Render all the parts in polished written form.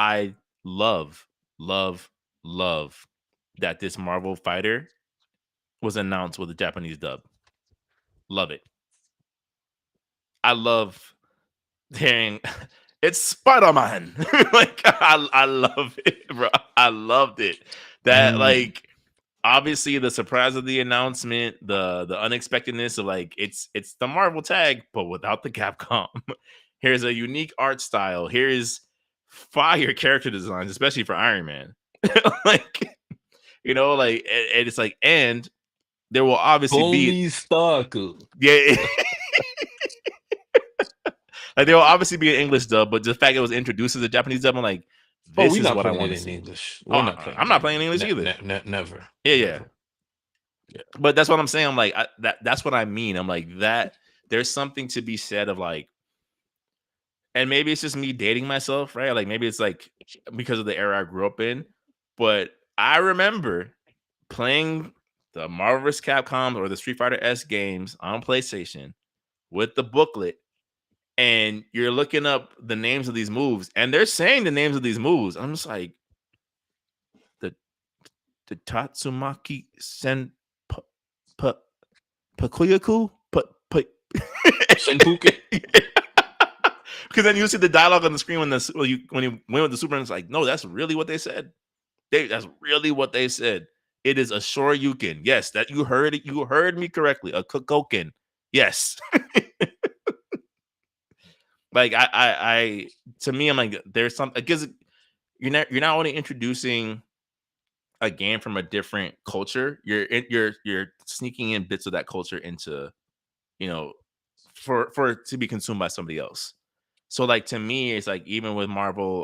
I love, love, love that this Marvel fighter was announced with a Japanese dub. Love it. I love hearing it's Spider-Man. Like I love it, bro. I loved it. That Mm. like obviously the surprise of the announcement, the unexpectedness of like it's the Marvel tag, but without the Capcom. Here's a unique art style. Here's fire character designs, especially for Iron Man. Like like and it's like, and there will obviously be Tony Stark. yeah, like there will obviously be an English dub, but the fact it was introduced as a Japanese dub, I'm like, Oh, this we're is not what I playing want it to in see. English. Oh, We're not playing I'm it in not playing English. English either. Never. Yeah, yeah. Never. Yeah. But that's what I'm saying. I'm like, that's what I mean. I'm like that. There's something to be said of like, and maybe it's just me dating myself, right? Like maybe it's like because of the era I grew up in. But I remember playing the Marvel vs. Capcom or the Street Fighter S games on PlayStation with the booklet, and you're looking up the names of these moves, and they're saying the names of these moves. I'm just like the Tatsumaki Sen Pakuyaku, Senpuku. because then you see the dialogue on the screen when you went with the super, and it's like, no, that's really what they said. That's really what they said. It is a Shoryuken. Yes, that you heard it. You heard me correctly. A Kokoken. Yes. Like to me, I'm like, there's some because you're not only introducing a game from a different culture, you're sneaking in bits of that culture into you know for it to be consumed by somebody else. So like to me, it's like even with Marvel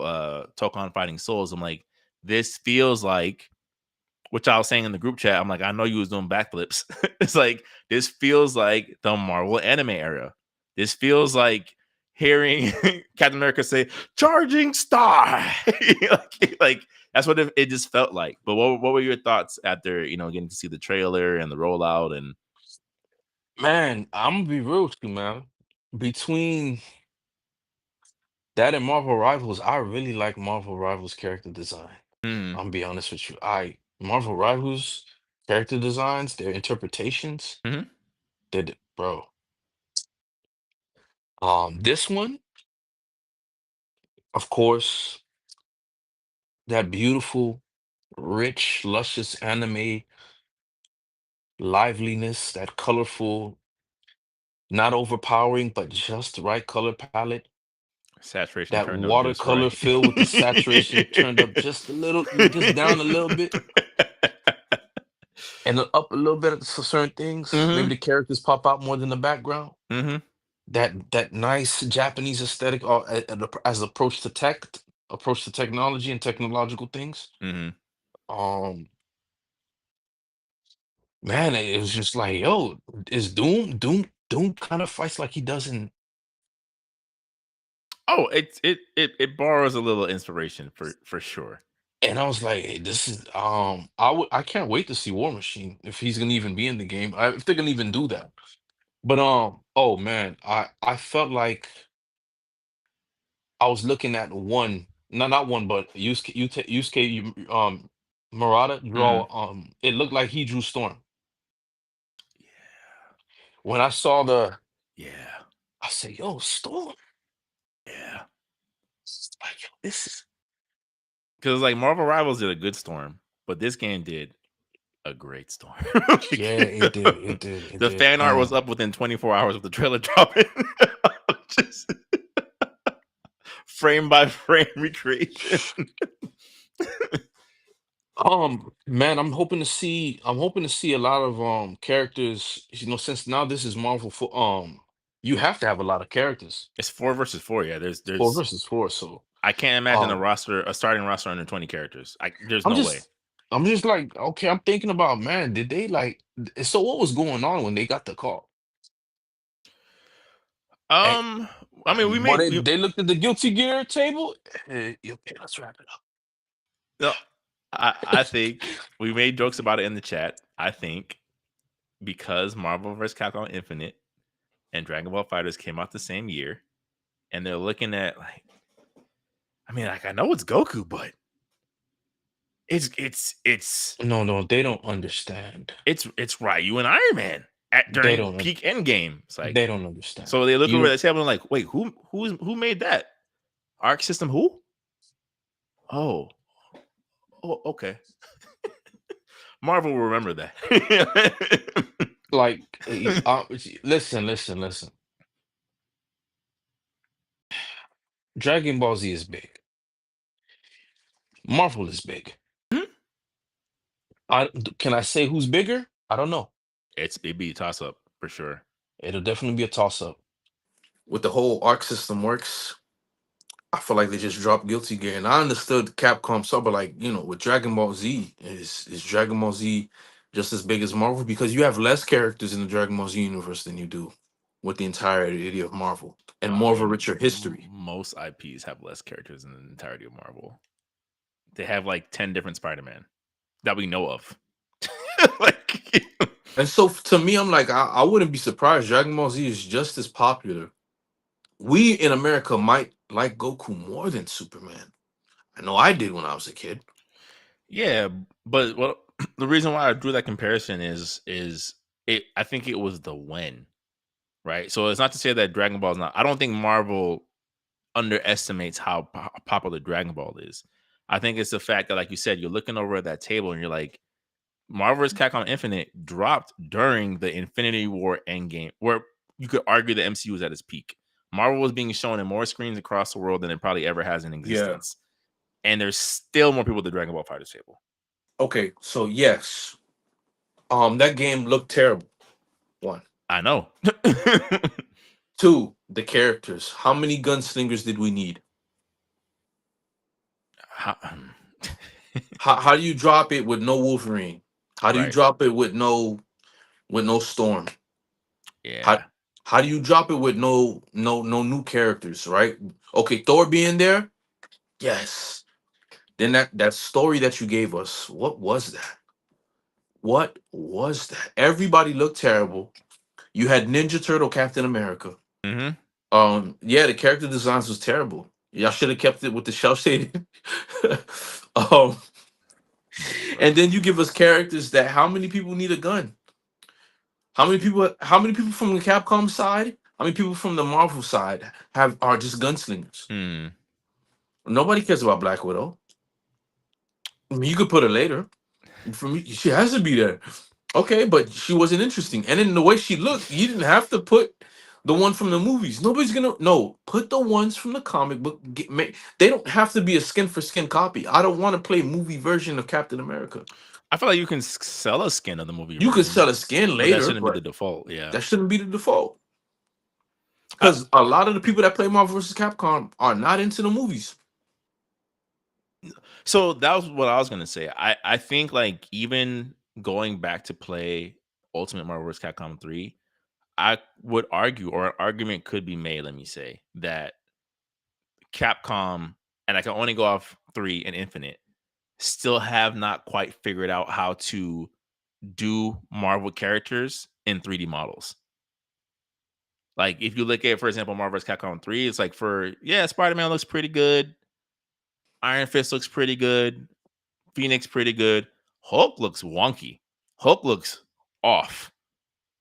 Tokon Fighting Souls, I'm like, this feels like, which I was saying in the group chat, I'm like, I know you was doing backflips. It's like this feels like the Marvel anime era. This feels like hearing Captain America say "charging star." like that's what it just felt like. But what were your thoughts after getting to see the trailer and the rollout and Man, I'm gonna be real with you, man. Between that and Marvel Rivals, I really like Marvel Rivals character design. mm, I'm gonna be honest with you. Marvel Rivals character designs, their interpretations, mhm. bro. This one, of course, that beautiful, rich, luscious anime liveliness, that colorful, not overpowering, but just the right color palette. Saturation That turned up just watercolor right. filled with the saturation turned up just a little, just down a little bit, and up a little bit for certain things. Maybe Mhm, the characters pop out more than the background. mhm, That nice Japanese aesthetic, as approach to technology and technological things. mhm. Um, man, it was just like, yo, is Doom kind of fights like he does in. Oh, it borrows a little inspiration for sure. And I was like, hey, this is I can't wait to see War Machine if he's gonna even be in the game. If they're gonna even do that. But oh man, I felt like I was looking at one, no, not one, but Yusuke Murata Mhm. draw. It looked like he drew Storm. Yeah, When I saw yeah, I said, yo, Storm. yeah. It's like, yo, this is. Because like Marvel Rivals did a good storm, but this game did a great storm. Yeah, Like, it did, it did, it the did. fan art was up within 24 hours of the trailer dropping. Just frame by frame recreation. Man, I'm hoping to see a lot of characters, since now this is Marvel for you have to have a lot of characters. It's 4 versus 4. Yeah, Four there's versus four, so I can't imagine um a starting roster under 20 characters. There's I'm no way. just I'm just like, okay, I'm thinking about, man, did they like so what was going on when they got the call? And, Um, I mean, we but made they looked at the Guilty Gear table. Okay, let's wrap it up. no, I think we made jokes about it in the chat. I think because Marvel vs. Capcom Infinite and Dragon Ball Fighters came out the same year, and they're looking at like I mean, like I know it's Goku, but it's it's it's No, no, they don't understand. it's Ryu and Iron Man at They during don't. peak Endgame. It's like They don't understand. so they look over You the table and like, wait, who made that? Arc System? Who? Oh, oh, okay. Marvel will remember that. like, listen, listen, listen. Dragon Ball Z is big. Marvel is big. Can I say who's bigger? I don't know. It'd be a toss up for sure. It'll definitely be a toss up. With the whole arc system works, I feel like they just dropped Guilty Gear. And I understood Capcom so, but like, with Dragon Ball Z, is Dragon Ball Z just as big as Marvel? Because you have less characters in the Dragon Ball Z universe than you do with the entirety of Marvel. And I more of a mean, richer history. most IPs have less characters in the entirety of Marvel. They have like 10 different Spider-Man that we know of. Like, And so to me, I'm like, I wouldn't be surprised. Dragon Ball Z is just as popular. We in America might like Goku more than Superman. I know I did when I was a kid. yeah, but the reason why I drew that comparison is it. I think it was the when, right? So it's not to say that Dragon Ball is not. I don't think Marvel underestimates how popular Dragon Ball is. I think it's the fact that, like you said, you're looking over at that table and you're like, Marvel vs. Capcom Infinite dropped during the Infinity War Endgame, where you could argue the MCU was at its peak. Marvel was being shown in more screens across the world than it probably ever has in Yeah. existence. And there's still more people at the Dragon Ball Fighters table. Okay, so yes, that game looked terrible. One, I know. two, the characters. How many gunslingers did we need? How- How do you drop it with no Wolverine? How do you right. drop it with no Storm? How Yeah. how do you drop it with no new characters? Right? Okay, Thor being there, yes. Then that story that you gave us, what was that? What was that? Everybody looked terrible. You had Ninja Turtle, Captain America. Mm-hmm. Yeah, the character designs was terrible. Y'all should have kept it with the shell shaded. um, and then you give us characters that how many people need a gun? How many people from the Capcom side? How many people from the Marvel side are just gunslingers? Hmm. Nobody cares about Black Widow. I mean, you could put her later. For me, she has to be there. Okay, but she wasn't interesting. And in the way she looked, you didn't have to put the one from the movies. Nobody's gonna no. Put the ones from the comic book. They don't have to be a skin for skin copy. I don't want to play movie version of Captain America. I feel like you can sell a skin of the movie You could version, sell a skin but that later, shouldn't be the but default. Yeah. that shouldn't be the default. I, Because a lot of the people that play Marvel vs. Capcom are not into the movies. so that was what I was gonna say. I think like even going back to play Ultimate Marvel vs. Capcom 3, I would argue, or an argument could be made, let me say, that Capcom, and I can only go off 3 and Infinite, still have not quite figured out how to do Marvel characters in 3D models. Like if you look at, for example, Marvel vs. Capcom 3, it's like Spider-Man looks pretty good. Iron Fist looks pretty good. Phoenix pretty good. Hulk looks wonky. Hulk looks off.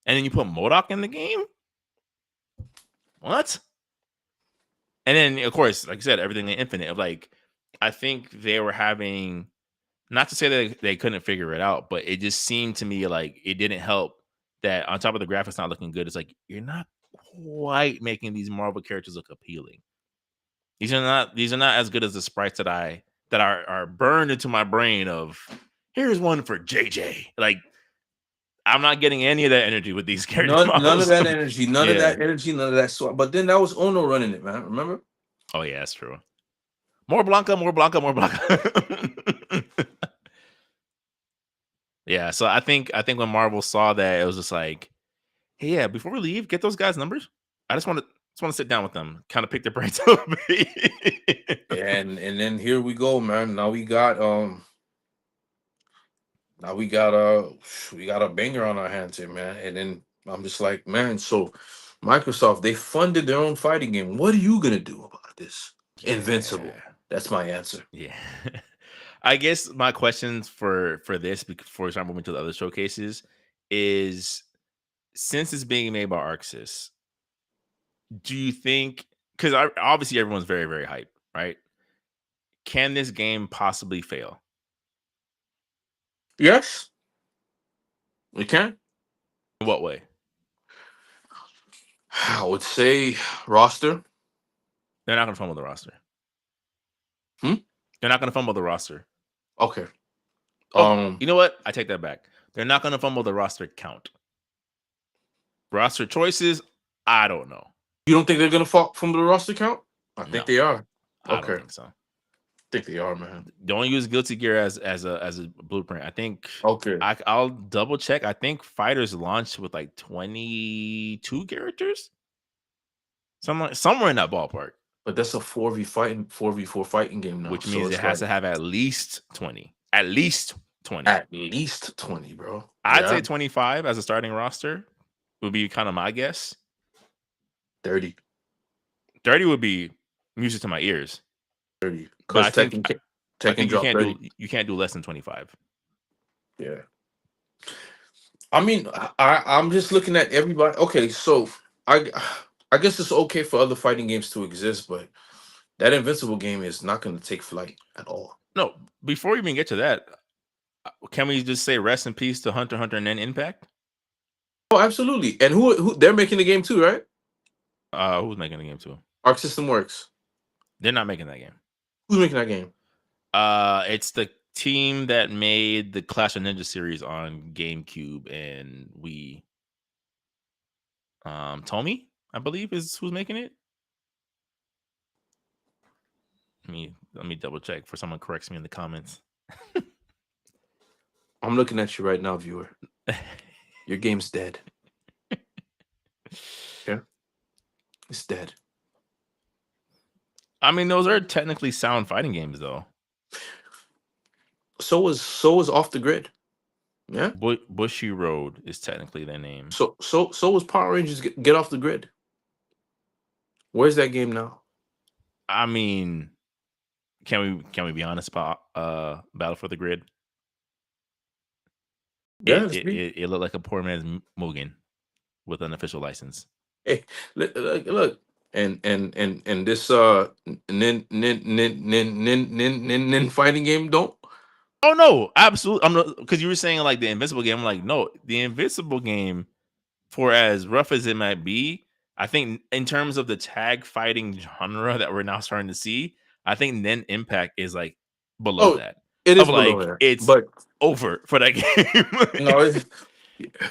And then you put MODOK in the game? What? And then, of course, like I said, everything in Infinite. Like, I think they were having, not to say that they couldn't figure it out, but it just seemed to me like it didn't help that on top of the graphics not looking good, it's like you're not quite making these Marvel characters look appealing. These are not as good as the sprites that are burned into my brain of here's one for JJ. Like I'm not getting any of that energy with these character None of models. that energy, none of Yeah. that energy, none of that swag. But then that was Ono running it, man. Remember? Oh yeah, that's true. More Blanca, more Blanca, more Blanca. Yeah, so I think when Marvel saw that, it was just like, hey, yeah, before we leave, get those guys' numbers. I just want to sit down with them, kind of pick their brains a little bit. And then here we go, man. Now we got a banger on our hands here, man. And then I'm just like, man, so Microsoft, they funded their own fighting game. What are you gonna do about this? Yeah. Invincible. That's my answer. Yeah. I guess my questions for this, before we start moving to the other showcases, is since it's being made by Arxis, do you think? Because obviously everyone's very very hyped, right? Can this game possibly fail? Yes, we can. In what way? I would say roster. They're not going to fumble the roster. Hmm? They're not going to fumble the roster. Okay. Okay, you know what? I take that back. They're not going to fumble the roster count. Roster choices, I don't know. You don't think they're gonna fall from the roster count? I No, think they are. I don't Okay, think so. I think they are, man. Don't use Guilty Gear as a blueprint. I think Okay, I'll double check. I think Fighters launched with like 22 characters, somewhere in that ballpark, but that's a 4v4 fighting game now. which So means it it's has like to have at least 20. At least 20. at least 20, bro. I'd Yeah, say 25 as a starting roster would be kind of my guess. 30, 30 would be music to my ears. 30. But Because Tekken you dropped 30. you can't do less than 25. Yeah. I mean, I'm just looking at everybody. Okay, so I I guess it's okay for other fighting games to exist, but that Invincible game is not going to take flight at all. No, before we even get to that, can we just say rest in peace to Hunter x Hunter and then Impact? Oh, absolutely. And who they're making the game too, right? Who's making the game too? Arc System Works. They're not making that game. Who's making that game? It's the team that made the Clash of Ninja series on GameCube and Wii. Tomy, I believe, is who's making it. Let me double check for someone corrects me in the comments. I'm looking at you right now, viewer. Your game's dead. Yeah, it's dead. I mean, those are technically sound fighting games, though. So is Off the Grid. Yeah. Bushy Road is technically their name. So was Power Rangers Get Off the Grid. Where's that game now? I mean, can we be honest about Battle for the Grid? Yeah, It looked like a poor man's Mugen with an official license. Hey, look, and this nin fighting game don't. Oh no, absolutely. I'm not, because you were saying like the Invincible game. I'm like, no, the Invincible game, for as rough as it might be, I think in terms of the tag fighting genre that we're now starting to see, I think then Impact is like below that. It is of like below that, it's but over for that game. no,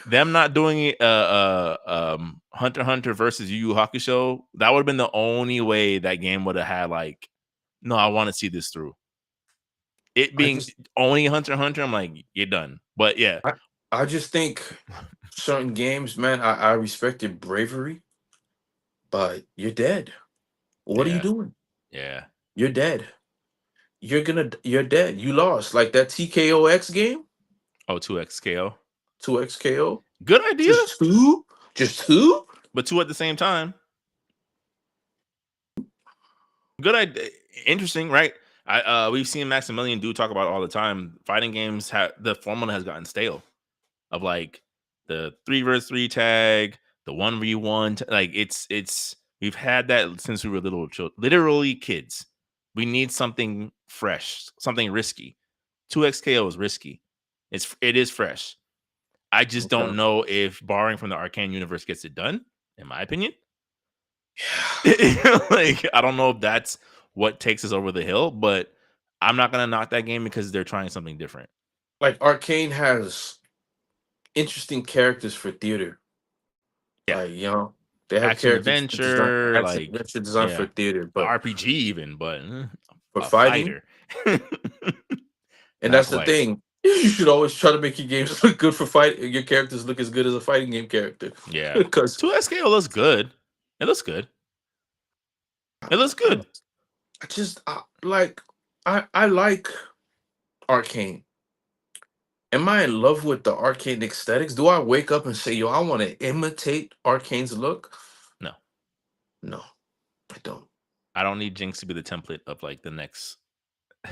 Them not doing it, Hunter x Hunter versus Yu Yu Hakusho, that would have been the only way that game would have had like, no, I want to see this through. It being only Hunter x Hunter, I'm like, you're done. But yeah, I just think certain games, man, I respect your bravery, but you're dead. What are you doing? Yeah, you're dead. You're dead. You lost. Like that TKOX game. Oh, 2XKO. 2XKO. Good idea. Just two? But two at the same time. Good idea. Interesting, right? We've seen Maximilian do talk about it all the time. Fighting games the formula has gotten stale. Of like the 3v3 tag, the 1v1, like it's we've had that since we were literally kids. We need something fresh, something risky. 2XKO is risky. It is fresh. I just don't know if barring from the Arcane universe gets it done, in my opinion. Like, I don't know if that's what takes us over the hill, but I'm not gonna knock that game because they're trying something different. Like Arcane has interesting characters for theater. Yeah, like, they have action characters adventure, adventure design for theater, but RPG even, but for fighting. And that's the thing. You should always try to make your games look good for fight. Your characters look as good as a fighting game character. Yeah, because 2SKO looks good. It looks good. It looks good. I like Arcane. Am I in love with the Arcane aesthetics? Do I wake up and say, yo, I want to imitate Arcane's look? No, I don't. I don't need Jinx to be the template of like the next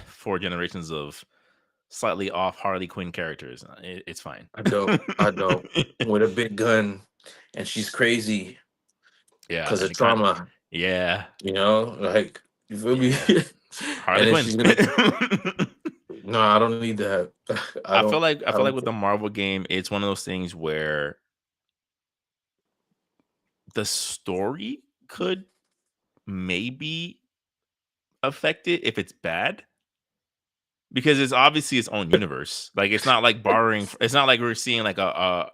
4 generations of slightly off Harley Quinn characters. It's fine. I don't. I don't. With a big gun, and she's crazy Yeah, because and of it kind trauma. yeah, You know, like you feel me? yeah. Harley And then Quinn. she's gonna. No, I don't need that. I don't. I I feel like don't. with the Marvel game, it's one of those things where the story could maybe affect it if it's bad because it's obviously its own universe. Like it's not like borrowing. It's not like we're seeing like a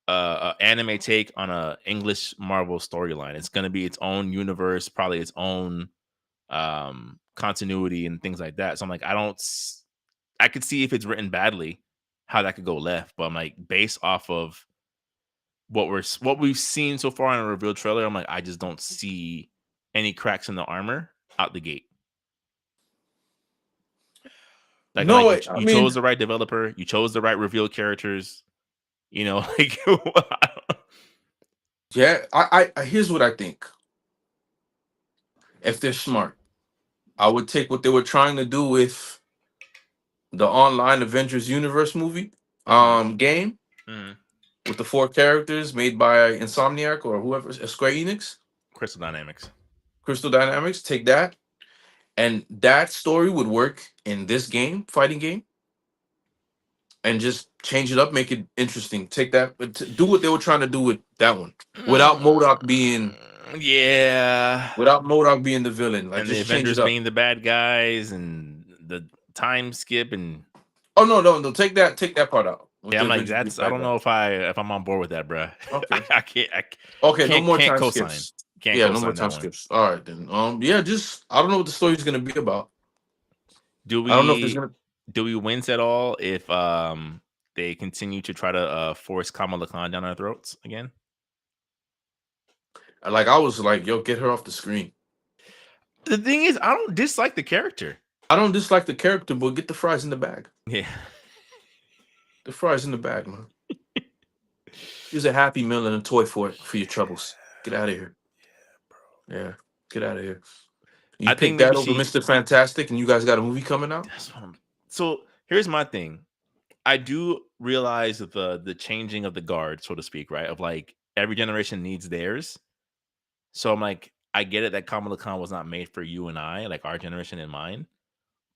anime take on a English Marvel storyline. It's gonna be its own universe, probably its own continuity and things like that. So I'm like, I could see if it's written badly how that could go left, but I'm like based off of what we've seen so far in a reveal trailer, I'm like, I just don't see any cracks in the armor out the gate. Like I'm No, like I you mean, chose the right developer, you chose the right reveal characters, you know, like yeah. Here's what I think. If they're smart, I would take what they were trying to do with the online Avengers Universe movie, Mhm, game mhm. with the 4 characters made by Insomniac or whoever, Square Enix, Crystal Dynamics. Crystal Dynamics. Take that, and that story would work in this game, fighting game, and just change it up, make it interesting. Take that, but do what they were trying to do with that one, without Modok being Yeah. the villain. Like And the just change it Avengers up. being the bad guys and the time skip and Oh no, no, no! Take that part out with yeah, the I'm like Avengers being that's I bad don't know guys. if I'm on board with that, bro. Okay, I okay, no more can't time co-sign. skips. Can't Yeah, no more co-sign time that one. skips. All right then. Yeah, just I don't know what the story's gonna be about. Do I don't know if there's we gonna wince at all if they continue to try to force Kamala Khan down our throats again? like I was like, yo, get her off the screen. The thing is, I don't dislike the character. I don't dislike the character, but get the fries in the bag. Yeah. The fries in the bag, man. Here's a Happy Meal and a toy for your troubles. Get out of here. Yeah, get out of here. You I think picked maybe that over she Mr. Fantastic, and you guys got a movie coming out. that's what I'm so here's my thing. I do realize that the changing of the guard, so to speak, right? Of like every generation needs theirs. So I'm like, I get it that Kamala Khan was not made for you and I, like our generation and mine,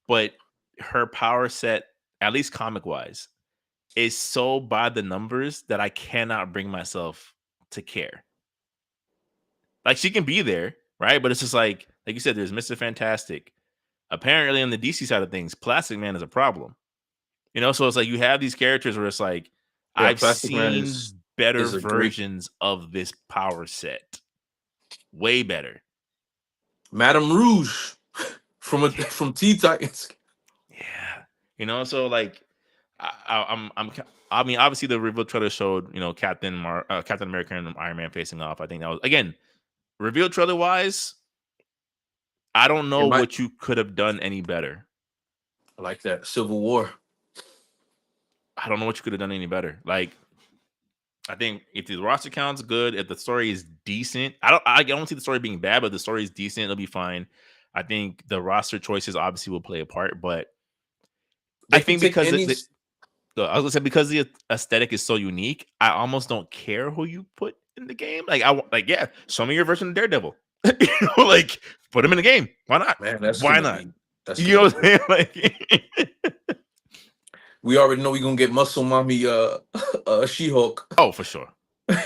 but her power set, at least comic wise, is so by the numbers that I cannot bring myself to care. Like she can be there, right? But it's just like you said, there's Mr. Fantastic. Apparently, on the DC side of things, Plastic Man is a problem. You know, so it's like you have these characters where it's like Yeah, I've Plastic Man seen better is a great versions of this power set. Way better. Madame Rouge Yeah. from Teen Titans. Yeah. You know, so like I mean, obviously the reveal trailer showed, you know, Captain America and Iron Man facing off. I think that was again, reveal trailer wise, I don't know It might what you could have done any better. I like that Civil War. I don't know what you could have done any better. Like I think if the roster count's good, if the story is decent, I don't see the story being bad, but if the story is decent, it'll be fine. I think the roster choices obviously will play a part, but I They could think take because any. I was gonna say because the aesthetic is so unique, I almost don't care who you put in the game. Like yeah, show me your version of Daredevil. You know, like put him in the game. Why not? Man, Why not? that's You gonna know be what I'm great. saying? Like, We already know we're gonna get Muscle Mommy She Hulk. oh, for sure.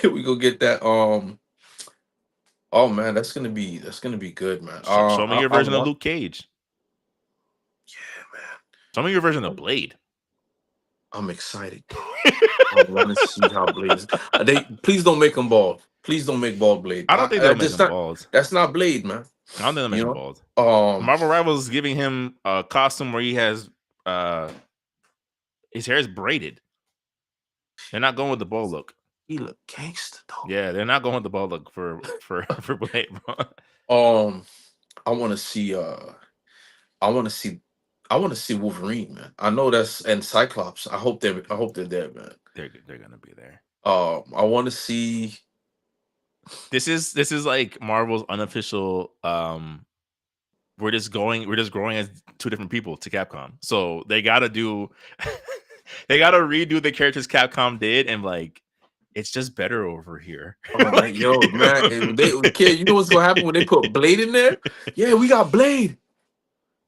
We gonna get that oh man, that's gonna be good, man. Show me your I version of want Luke Cage. yeah, Show me your version of man. Blade. I'm excited. I want to see how Blade is. They please don't make him bald. Please don't make bald Blade. I don't think they'll make Just him not bald. that's not Blade, man. I don't think they'll make him You bald. know? Marvel Rivals is giving him a costume where he has his hair is braided. They're not going with the bald look. He look gangster though. Yeah, they're not going with the bald look for for Blade, bro. I want to see I want to see I want to see Wolverine, man. I know that's and Cyclops. I hope they're there, man. They're gonna be there. I want to see This is like Marvel's unofficial we're just growing as two different people to Capcom. So they gotta do they gotta redo the characters Capcom did and like it's just better over here. Like, Yo, man, kid, you know what's gonna happen when they put Blade in there? Yeah, we got Blade,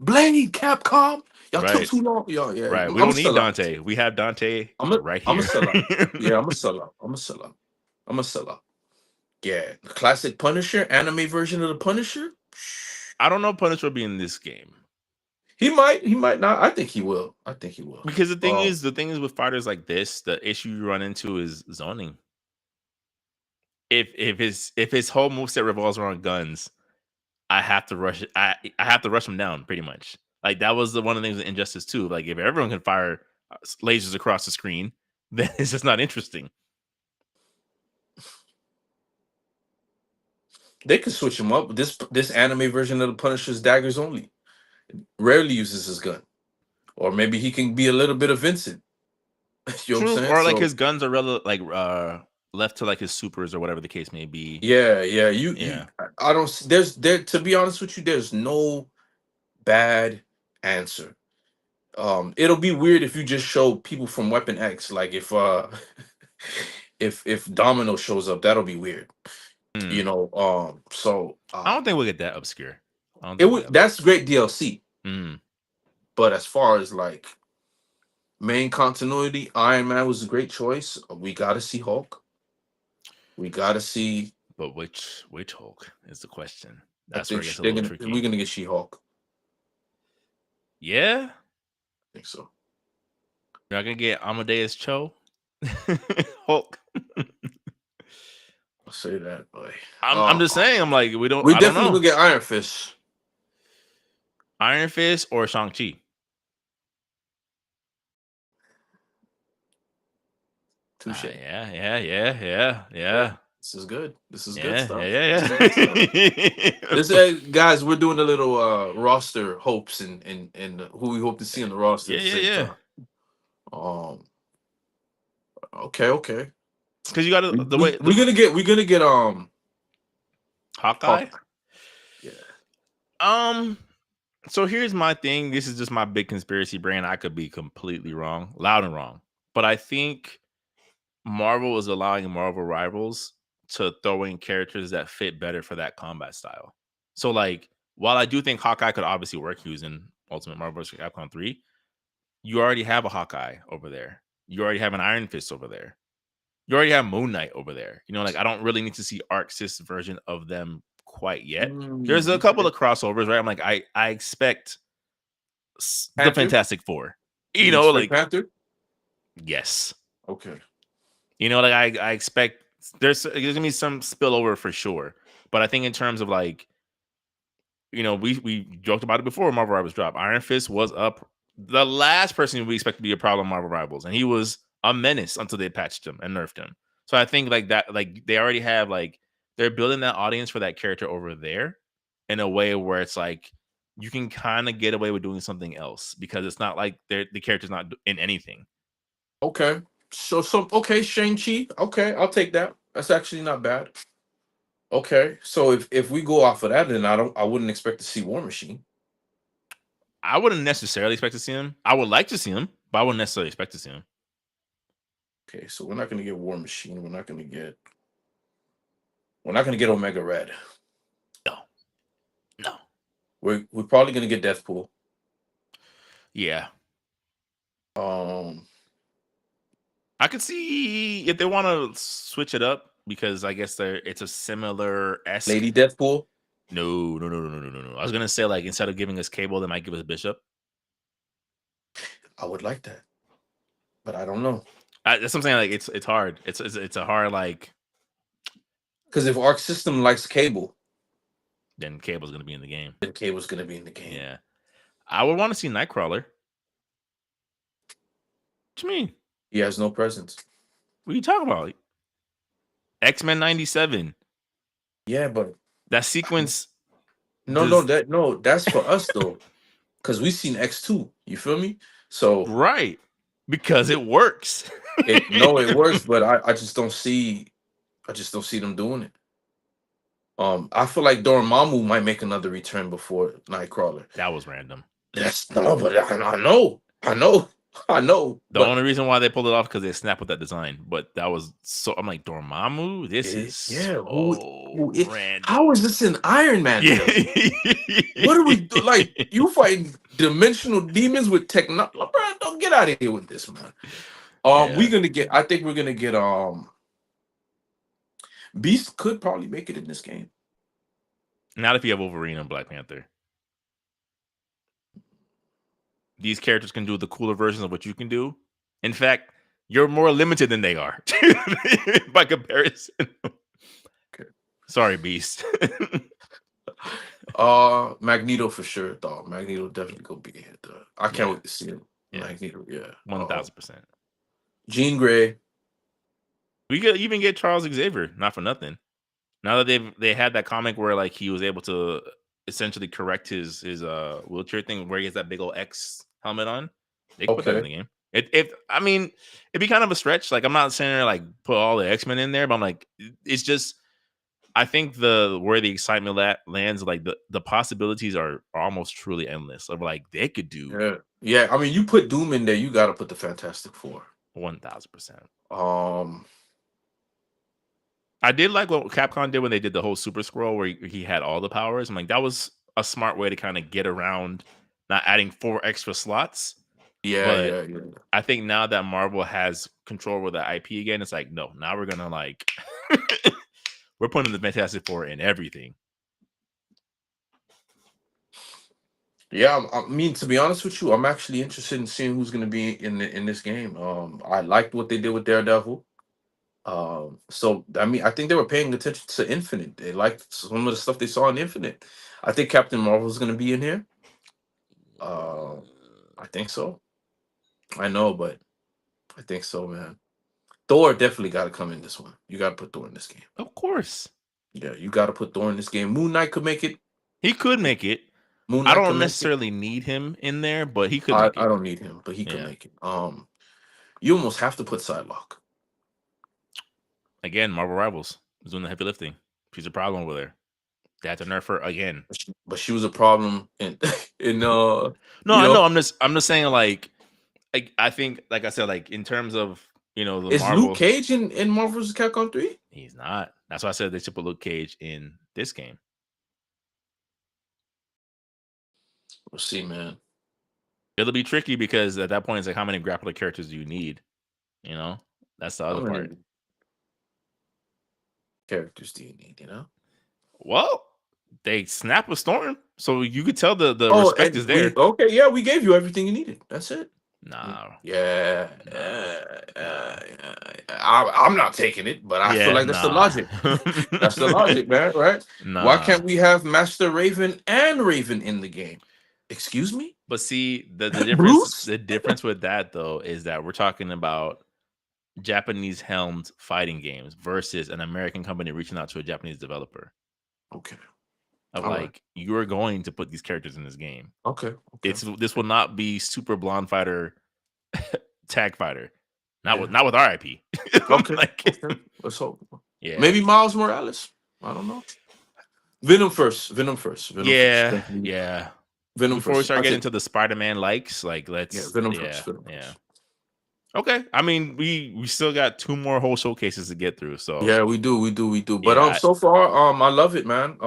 Capcom. Y'all took right, too long, yo. Yeah, right. I'm We gonna don't need sell out. Dante. We have Dante right I'm a here. sell out. Yeah, I'm a sell out. I'm a sell out. I'm a sell out. Yeah, the classic Punisher, anime version of the Punisher. I don't know if Punisher will be in this game. He might not. I think he will. I think he will. Because the thing is with fighters like this, the issue you run into is zoning. If his whole moveset revolves around guns, I have to rush it. I have to rush him down pretty much. Like that was one of the things with Injustice too. Like if everyone can fire lasers across the screen, then it's just not interesting. They could switch him up. This anime version of the Punisher's daggers only. Rarely uses his gun, or maybe he can be a little bit of Vincent. You know what I'm True, saying? or like So his guns are left to like his supers or whatever the case may be. yeah, Yeah, I don't. There. To be honest with you, there's no bad answer. It'll be weird if you just show people from Weapon X. Like if if Domino shows up, that'll be weird. You mm. know. So I don't think we'll get that obscure. I don't it think we'll would. get That's great DLC. Mm. But as far as like main continuity, Iron Man was a great choice. We got to see Hulk. We got to see. But which Hulk is the question? I That's where think it gets a little tricky. we're gonna get She-Hulk. Yeah, I think so. you're not gonna get Amadeus Cho, Hulk. I'll say that, boy. I'm just saying. I'm like we don't. We I don't definitely know. will get Iron Fist. Iron Fist or Shang-Chi. Touche. Yeah. This is good. This is good Yeah, stuff. yeah, This is good stuff. yeah. This guys, we're doing a little roster hopes and who we hope to see on the roster at the same Yeah. time. Okay. Because you got the way we're gonna get Hawkeye. Yeah. So here's my thing. This is just my big conspiracy brain. I could be completely wrong, loud and wrong. But I think Marvel is allowing Marvel Rivals to throw in characters that fit better for that combat style. So like, while I do think Hawkeye could obviously work using Ultimate Marvel vs. Capcom 3, you already have a Hawkeye over there. You already have an Iron Fist over there. You already have Moon Knight over there. You know, like I don't really need to see Arc-Sys version of them quite yet. There's a couple of crossovers, right? I'm like, I expect the Fantastic Four. You know, like Panther? Yes. Okay. You know, like I expect there's gonna be some spillover for sure. But I think in terms of like, you know, we joked about it before Marvel Rivals dropped. Iron Fist was up the last person we expect to be a problem Marvel Rivals, and he was a menace until they patched him and nerfed him. So I think like that, like they already have like they're building that audience for that character over there in a way where it's like you can kind of get away with doing something else because it's not like the character's not in anything. Okay. So okay, Shang-Chi. Okay, I'll take that. That's actually not bad. Okay. So if we go off of that, then I wouldn't expect to see War Machine. I wouldn't necessarily expect to see him. I would like to see him, but I wouldn't necessarily expect to see him. Okay, so we're not gonna get War Machine. We're not gonna get Omega Red. No. We're probably gonna get Deathpool. Yeah. I could see if they want to switch it up because I guess it's a similar Lady Deathpool. No. I was gonna say like instead of giving us Cable, they might give us Bishop. I would like that, but I don't know. That's something like it's hard. It's a hard like because if Arc System likes Cable, then Cable's gonna be in the game. Yeah, I would want to see Nightcrawler. What you mean? He has no presence. What are you talking about? X-Men 97. Yeah, but that sequence. No, that's for us though, because we've seen X2. You feel me? So right, because it works. It works, but I just don't see them doing it. I feel like Dormammu might make another return before Nightcrawler. That was random. That's no, but I know, I know, I know. The But only reason why they pulled it off because they snapped with that design. But that was so. I'm like Dormammu. This is yeah, so how random. is this an Iron Man Yeah. film? What are we do? Like you fighting dimensional demons with technology? Don't get out of here with this, man. Yeah. We're gonna get. I think we're gonna get. Beast could probably make it in this game. Not if you have Wolverine and Black Panther. These characters can do the cooler versions of what you can do. In fact, you're more limited than they are by comparison. Okay. Sorry, Beast. Magneto for sure, dog. Magneto definitely gonna be here, dog. I can't Yeah. wait to see him. Yeah. Magneto, yeah. 1000%. Jean Grey. We could even get Charles Xavier, not for nothing. Now that they had that comic where like he was able to essentially correct his wheelchair thing where he has that big old X helmet on, they could put that in the Okay. game. If I mean, it'd be kind of a stretch. Like I'm not saying like put all the X-Men in there, but I'm like, it's just I think where the excitement lands, like the possibilities are almost truly endless. Of like they could do Yeah. Yeah. I mean, you put Doom in there, you gotta put the Fantastic Four. 1000%. Um, I did like what Capcom did when they did the whole Super Scroll where he had all the powers. I'm like, that was a smart way to kind of get around not adding 4 extra slots. yeah, But yeah, yeah. I think now that Marvel has control over the IP again, it's like, no, now we're gonna like we're putting the Fantastic Four in everything. Yeah, I mean, to be honest with you, I'm actually interested in seeing who's going to be in this game. I liked what they did with Daredevil. So I mean, I think they were paying attention to Infinite. They liked some of the stuff they saw in Infinite. I think Captain Marvel's going to be in here. I think so. I know, but I think so, man. Thor definitely got to come in this one. You got to put Thor in this game. Of course. Yeah, you got to put Thor in this game. Moon Knight could make it. He could make it. Moon I Knight could don't make it. necessarily need him in there, but he could I make it. don't need him, but he could Yeah. make it. You almost have to put Psylocke. Again, Marvel Rivals is doing the heavy lifting. She's a problem over there. They had to nerf her again. But she was a problem in No, I know. I'm just saying like I think like I said, like in terms of the is Marvel, Luke Cage in Marvel vs. Capcom 3? he's not. That's why I said they should put Luke Cage in this game. We'll see, man. It'll be tricky because at that point it's like how many grappler characters do you need? That's the other part. Characters do you need, Well, they snap a storm, so you could tell the respect is there. We gave you everything you needed. That's it. Nah. Yeah. I'm not taking it, but I feel like that's the logic. That's the logic, man, right? Nah. Why can't we have Master Raven and Raven in the game? Excuse me? But see, the difference Bruce? the difference with that though is that we're talking about Japanese helmed fighting games versus an American company reaching out to a Japanese developer. Okay. Of All like right. you're going to put these characters in this game. Okay. This will not be Super Blonde Fighter Tag Fighter. Not with our IP. Okay. Like, okay. Let's hope. Yeah. Maybe Miles Morales. I don't know. Venom first. Yeah. Venom Before we first. start getting into the Spider-Man likes, like let's Venom first. Venom yeah. first. Okay. I mean, we still got 2 more whole showcases to get through. So yeah, we do. But Yeah, so far, I love it, man.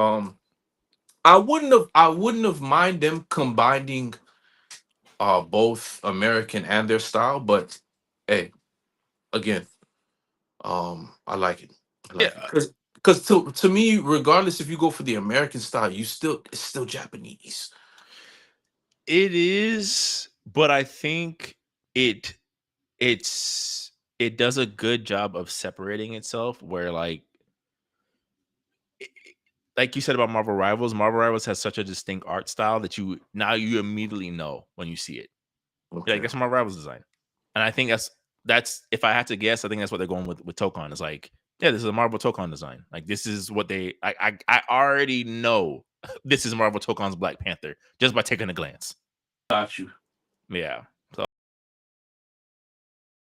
I wouldn't have mind them combining both American and their style, but hey, again, I like it. Because to me, regardless if you go for the American style, it's still Japanese. It is, but I think it does a good job of separating itself where like you said about Marvel Rivals has such a distinct art style that you immediately know when you see it. Okay. You're like, that's Marvel Rivals design. And I think that's if I had to guess, I think that's what they're going with Tokon. It's like, yeah, this is a Marvel Tokon design. Like this is what I already know this is Marvel Tokon's Black Panther just by taking a glance. Got you. Yeah.